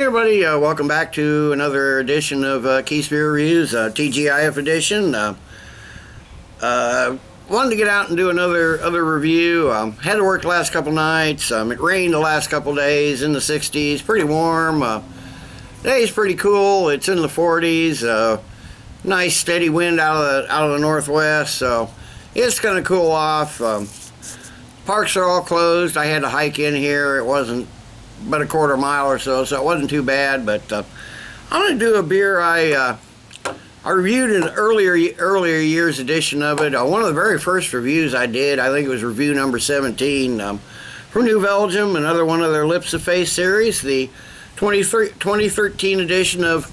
Hey everybody, welcome back to another edition of Keith's Beer Reviews, TGIF edition. Wanted to get out and do another review. Had to work the last couple nights. It rained the last couple days, in the 60s, pretty warm. Today's pretty cool. It's in the 40s. Nice steady wind out of the northwest, so it's going to cool off. Parks are all closed. I had to hike in here. It wasn't but a quarter mile or so it wasn't too bad. But I'm going to do a beer I reviewed an earlier year's edition of it. One of the very first reviews I did, I think it was review number 17, from New Belgium, another one of their Lips of Faith series, the 2013 edition of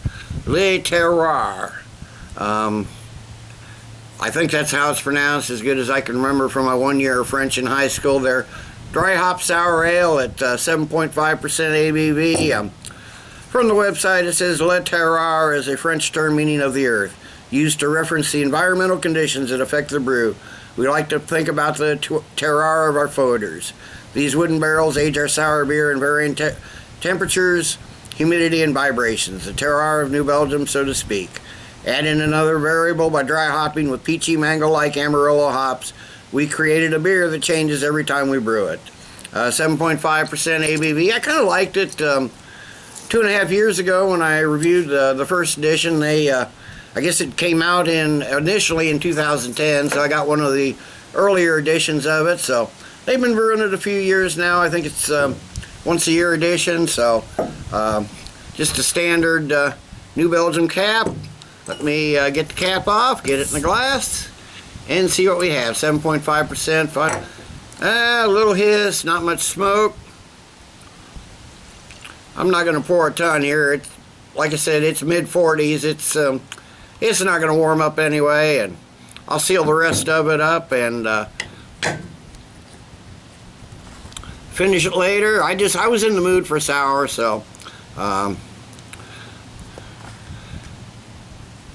Le Terroir. I think that's how it's pronounced, as good as I can remember from my 1 year of French in high school. They're dry hop sour ale at 7.5% ABV. From the website it says Le Terroir is a French term meaning of the earth, used to reference the environmental conditions that affect the brew. We like to think about the terroir of our foeders. These wooden barrels age our sour beer in varying temperatures, humidity, and vibrations. The terroir of New Belgium, so to speak. Add in another variable by dry hopping with peachy mango-like Amarillo hops. We created a beer that changes every time we brew it. 7.5% ABV. I kind of liked it 2.5 years ago when I reviewed the first edition. I guess it came out initially in 2010, so I got one of the earlier editions of it. So they've been brewing it a few years now. I think it's once a year edition. So just a standard New Belgium cap. Let me get the cap off, get it in the glass, and see what we have. 7.5% fun. A little hiss, not much smoke. I'm not going to pour a ton here. It's, like I said, it's mid-40s. It's not going to warm up anyway, and I'll seal the rest of it up and finish it later. I was in the mood for sour, so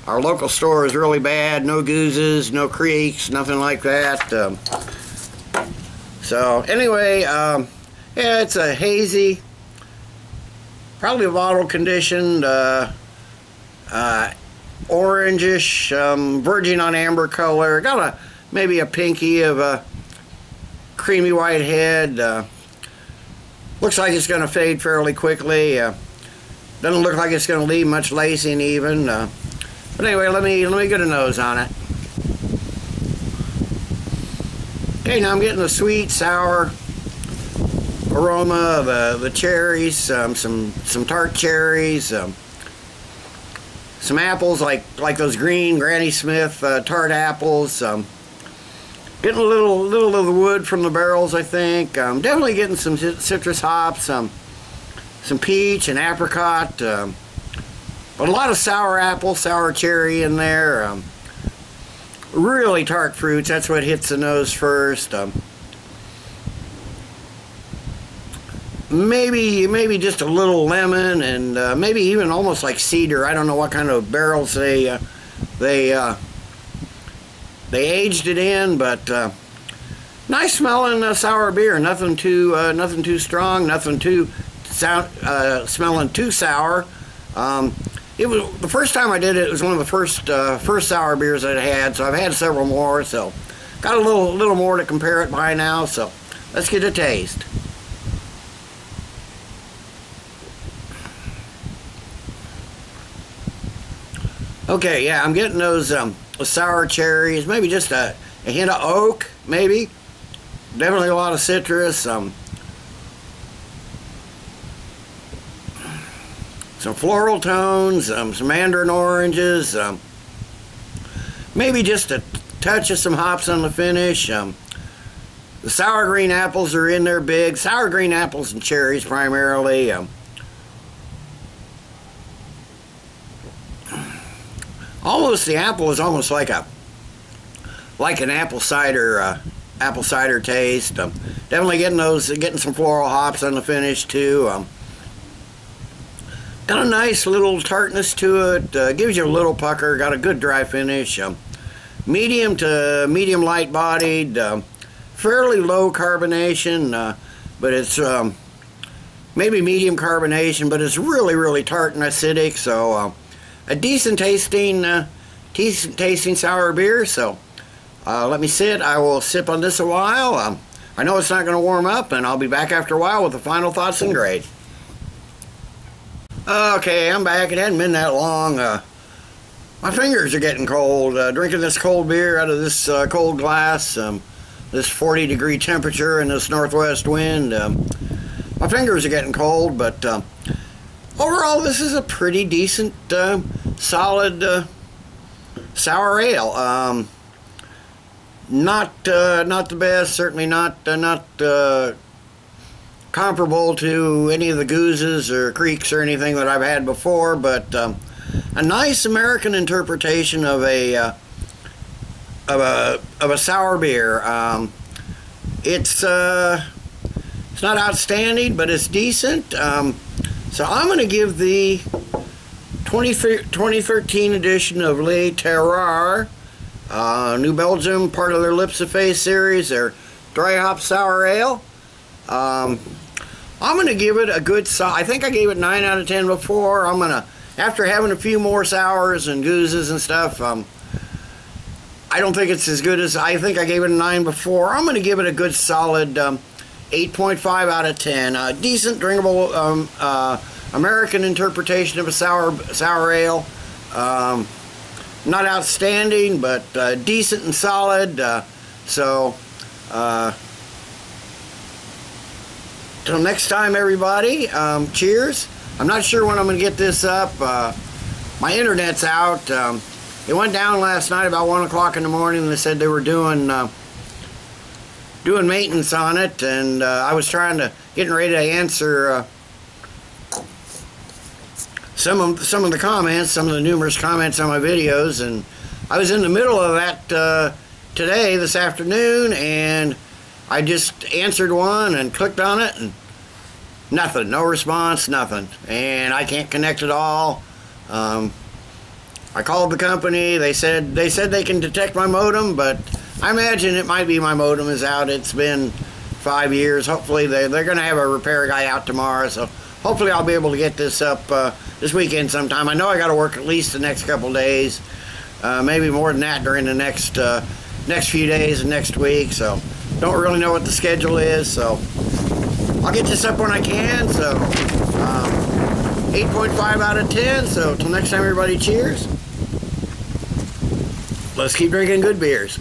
our local store is really bad. No goozes, no creeks, nothing like that. So anyway, yeah, it's a hazy, probably bottle conditioned, orangish, verging on amber color. Got maybe a pinky of a creamy white head. Looks like it's going to fade fairly quickly. Doesn't look like it's going to leave much lacing even. But anyway, let me get a nose on it. Okay, now I'm getting the sweet, sour aroma of the cherries, some tart cherries, some apples like those green Granny Smith tart apples. Getting a little of the wood from the barrels, I think. Definitely getting some citrus hops, some peach and apricot. But a lot of sour apple, sour cherry in there. Really tart fruits, that's what hits the nose first. Maybe just a little lemon, and maybe even almost like cedar. I don't know what kind of barrels they aged it in, but nice smelling sour beer. Nothing too strong, nothing too smelling too sour. It was the first time I did it. It was one of the first sour beers I'd had, so I've had several more. So got a little more to compare it by now. So let's get a taste. Okay, yeah, I'm getting those sour cherries. Maybe just a hint of oak. Maybe definitely a lot of citrus. Some floral tones, some mandarin oranges, maybe just a touch of some hops on the finish. The sour green apples are in there big. Sour green apples and cherries primarily. Almost the apple is almost like an apple cider taste. Definitely getting some floral hops on the finish too. Got a nice little tartness to it. Gives you a little pucker. Got a good dry finish. Medium to medium light bodied. Fairly low carbonation, but it's maybe medium carbonation, but it's really, really tart and acidic. So a decent tasting sour beer. So let me sit. I will sip on this a while. I know it's not going to warm up, and I'll be back after a while with the final thoughts and grade. Okay, I'm back. It hadn't been that long. My fingers are getting cold. Drinking this cold beer out of this cold glass, this 40-degree temperature and this northwest wind. My fingers are getting cold, but overall, this is a pretty decent, solid sour ale. Not the best, certainly not comparable to any of the gooses or creeks or anything that I've had before, but a nice American interpretation of a sour beer. It's not outstanding, but it's decent. So I'm going to give the 2013 edition of Le Terroir, New Belgium, part of their Lips of Faith series, their dry hop sour ale. I'm going to give it a good I think I gave it 9 out of 10 before. I'm going to, after having a few more sours and gooses and stuff, I don't think it's as good as, I think I gave it a 9 before. I'm going to give it a good solid 8.5 out of 10. Decent, drinkable American interpretation of a sour ale. Not outstanding, but decent and solid. Till next time, everybody, cheers. I'm not sure when I'm going to get this up. My internet's out. It went down last night about 1 o'clock in the morning. They said they were doing maintenance on it, and I was getting ready to answer some of the comments, some of the numerous comments on my videos, and I was in the middle of that this afternoon, and I just answered one and clicked on it, and nothing, no response, nothing, and I can't connect at all. I called the company. They said they can detect my modem, but I imagine it might be my modem is out. It's been 5 years. Hopefully they're going to have a repair guy out tomorrow, so hopefully I'll be able to get this up this weekend sometime. I know I got to work at least the next couple days, maybe more than that during the next few days and next week. So don't really know what the schedule is. So I'll get this up when I can. So 8.5 out of 10. So till next time, everybody, cheers. Let's keep drinking good beers.